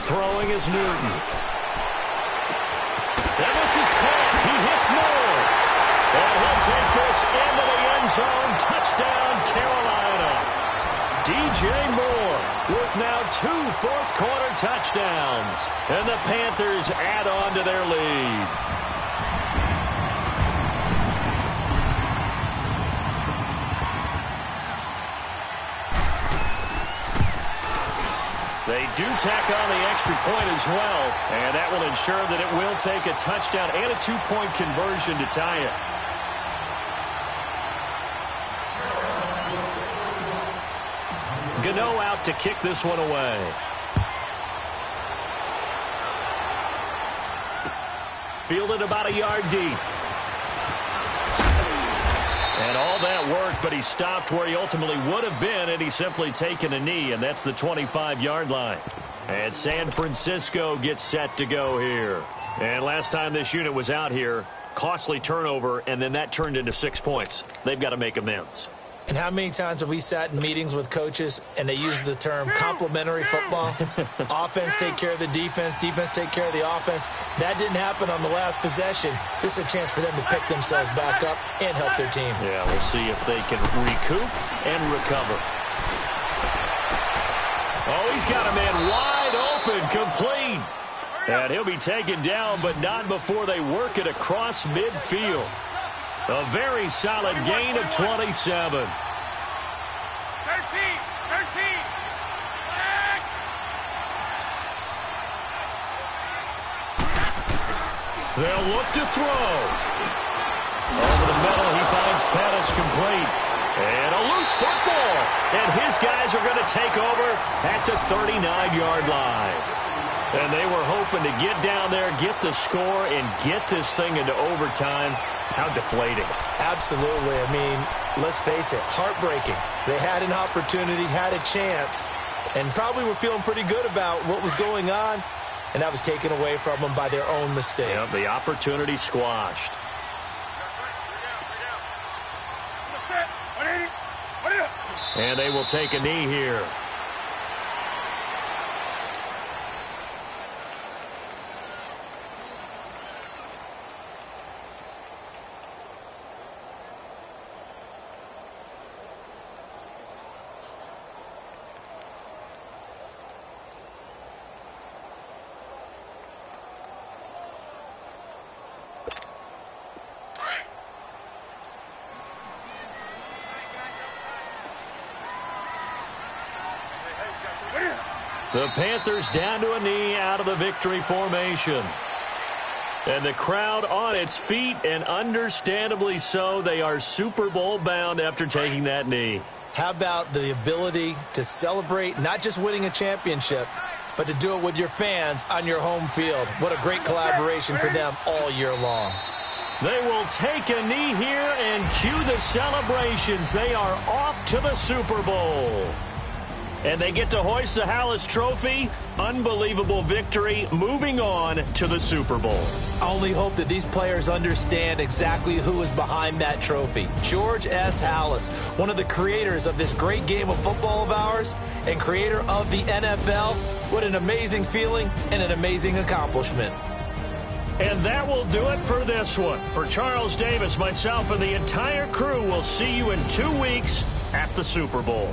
Throwing is Newton. And this is caught. He hits Moore. And he'll take this into the end zone. Touchdown, Carolina. DJ Moore with now 2 fourth-quarter touchdowns. And the Panthers add on to their lead. They do tack on the extra point as well, and that will ensure that it will take a touchdown and a 2-point conversion to tie it. Gano out to kick this one away. Fielded about a yard deep. And all that work, but he stopped where he ultimately would have been had he simply taken a knee, and that's the 25-yard line. And San Francisco gets set to go here. And last time this unit was out here, costly turnover, and then that turned into 6 points. They've got to make amends. And how many times have we sat in meetings with coaches and they use the term complementary football? Offense take care of the defense, defense take care of the offense. That didn't happen on the last possession. This is a chance for them to pick themselves back up and help their team. Yeah, we'll see if they can recoup and recover. Oh, he's got a man wide open, complete. And he'll be taken down, but not before they work it across midfield. A very solid gain of 27. 13. They'll look to throw. Over the middle, he finds Pettis complete. And a loose football. And his guys are going to take over at the 39-yard line. And they were hoping to get down there, get the score, and get this thing into overtime. How deflating. Absolutely. I mean, let's face it, heartbreaking. They had an opportunity, had a chance, and probably were feeling pretty good about what was going on, and that was taken away from them by their own mistake. Yep, the opportunity squashed. And they will take a knee here. The Panthers down to a knee out of the victory formation. And the crowd on its feet, and understandably so. They are Super Bowl bound after taking that knee. How about the ability to celebrate not just winning a championship, but to do it with your fans on your home field? What a great collaboration for them all year long. They will take a knee here and cue the celebrations. They are off to the Super Bowl. And they get to hoist the Hallis Trophy. Unbelievable victory. Moving on to the Super Bowl. I only hope that these players understand exactly who is behind that trophy. George S. Hallis, one of the creators of this great game of football of ours and creator of the NFL. What an amazing feeling and an amazing accomplishment. And that will do it for this one. For Charles Davis, myself, and the entire crew, we'll see you in 2 weeks at the Super Bowl.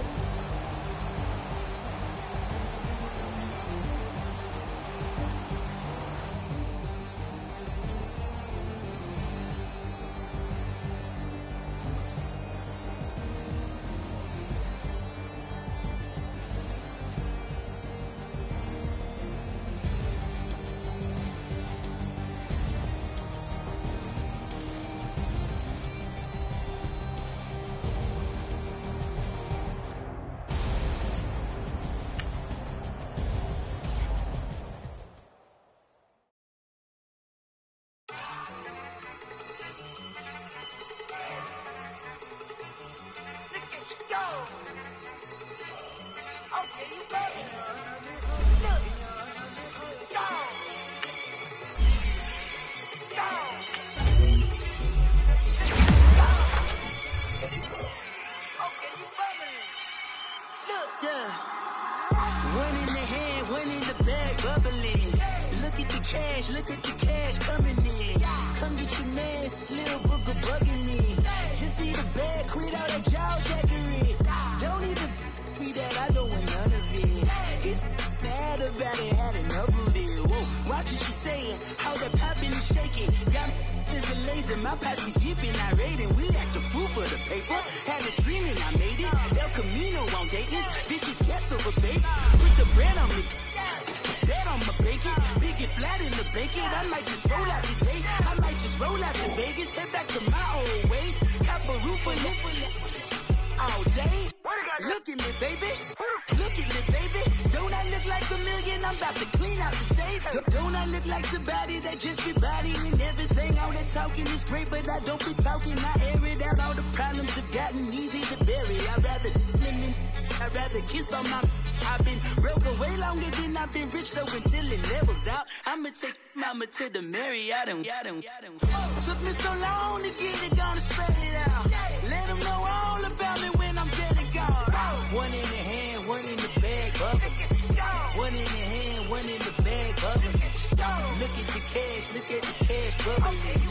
Look at the cash coming in. Come get your man, Slim Booker bugging me. Just need a bag, quit all that jaw jackery. Don't even be that, I don't want none of it. It's bad about it, had enough of it. Whoa, watch what you saying, how that poppin' and shaking. Got is a laser, my posse dipping, I raiding. We act a fool for the paper. Had a dream and I made it. El Camino on Dayton's, bitches guess over bait. Put the bread on me. Bet on my bacon, big and flat in the bacon. I might just roll out today. I might just roll out to Vegas, head back to my old ways. Have a roof all day. What a guy. Look at me, baby. Look at me, baby. Don't I look like a million? I'm about to clean out the safe. Don't I look like somebody that just be bodying everything? All that talking is great, but I don't be talking. I air it out. All the problems have gotten easy to bury. I'd rather kiss on my... I've been broke way longer than I've been rich, so until it levels out, I'ma take mama to the Marriott. Took me so long to get it, gonna spread it out. Let them know all about me when I'm dead and gone. One in the hand, one in the bag, bubble. One in the hand, one in the bag, bubble. Look at the cash, look at the cash, bubbling.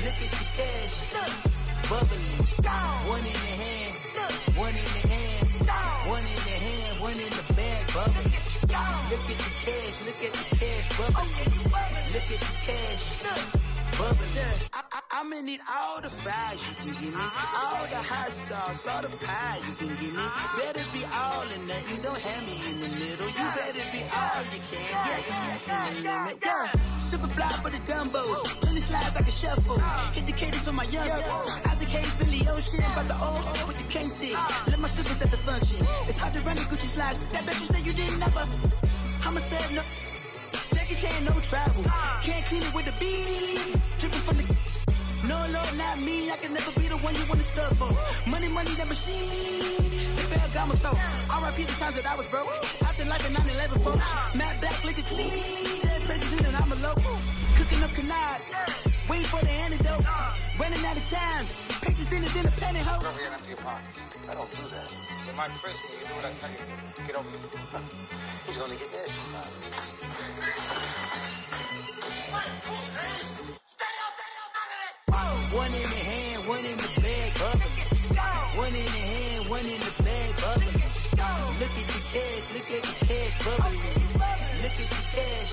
Look at the cash, bubbling. One in the hand, one in the hand. One in the hand, one in the bag, bubbling. Look at the cash, look at the cash, bubbling. Look at the cash, bubbling. I'ma need all the fries you can give me, all the hot sauce, all the pie you can give me. Better be all or nothing, don't have me in the middle. You better be all you can, yeah. Super fly for the Dumbos, plenty slides like a shuffle. Hit the cadence on my young Isaac Hayes, Billy Ocean, but the old with the cane stick. Let my slippers at the function. It's hard to run the Gucci slides. That bet you say you didn't never. I'ma step no. Jackie Chan, no travel. Can't clean it with the beat. Dripping from the. No, Lord, not me. I can never be the one you wanna stuff for. Money, that machine. The Ferragamo store. R.I.P. the times that I was broke. After life in 9/11, folks. Matte black, liquor clean. Dead presents in and I'm a local. Cooking up canard. Waiting for the antidote. Running out of time. Patience thinner than a penny hoe. Over here, empty your pockets. I don't do that. You might frisk me. You do what I tell you. Get over here. He's gonna get this. One in the hand, one in the bag, bubbling. One in the hand, one in the bag, bubbling. Look at the cash, look at the cash, bubbling. Look at the cash,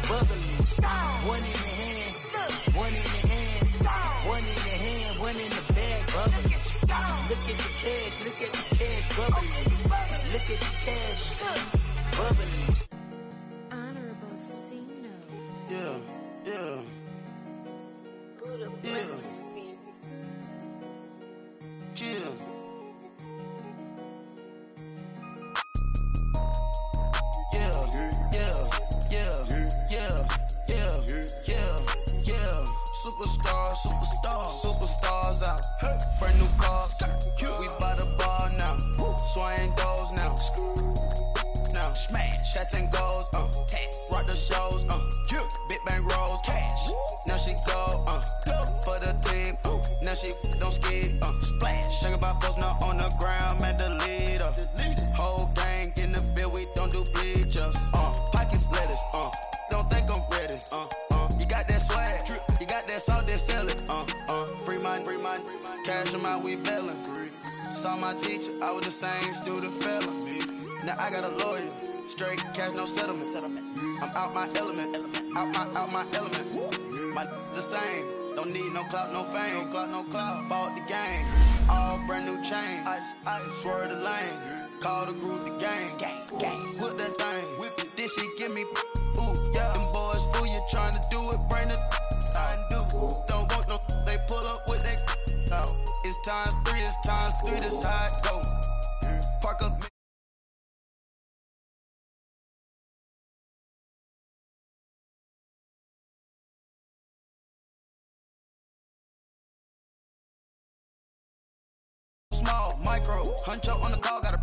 bubbling. One in the hand, one in the hand, one in the hand, one in the bag, bubbling. Look at the cash, look at the cash, bubbling. Look at the cash, bubbling. Honorable C notes. Yeah. Chill. Superstars out. Brand new cars. We by the bar now. Swaying doors now. Now smash. Shots and goals. Rock the shows. Big bang rolls. Cash. Now she go. For the team. Now she don't ski. Splash. Think about post now on the ground. Man, the leader. Whole gang in the field. We don't do bleachers. Pockets lettuce. Don't think I'm ready. You got that swag. You got that salt that sell it. Free mind. Cash them out, we bailin'. Saw my teacher, I was the same student fella. Now I got a lawyer. Straight cash, no settlement. I'm out my element. Out my element. My the same. Don't need no clout, no fame. No clout. Bought the game. All brand new chain. Ice. Swerve the lane. Call the group the gang. Whip that thing. Whip it. This shit give me. Ooh, yeah. Them boys fool you trying to do it. Bring the. Don't want no. They pull up with that. It's times 3. This how it go. Park up. Small, micro, huncho on the call, got a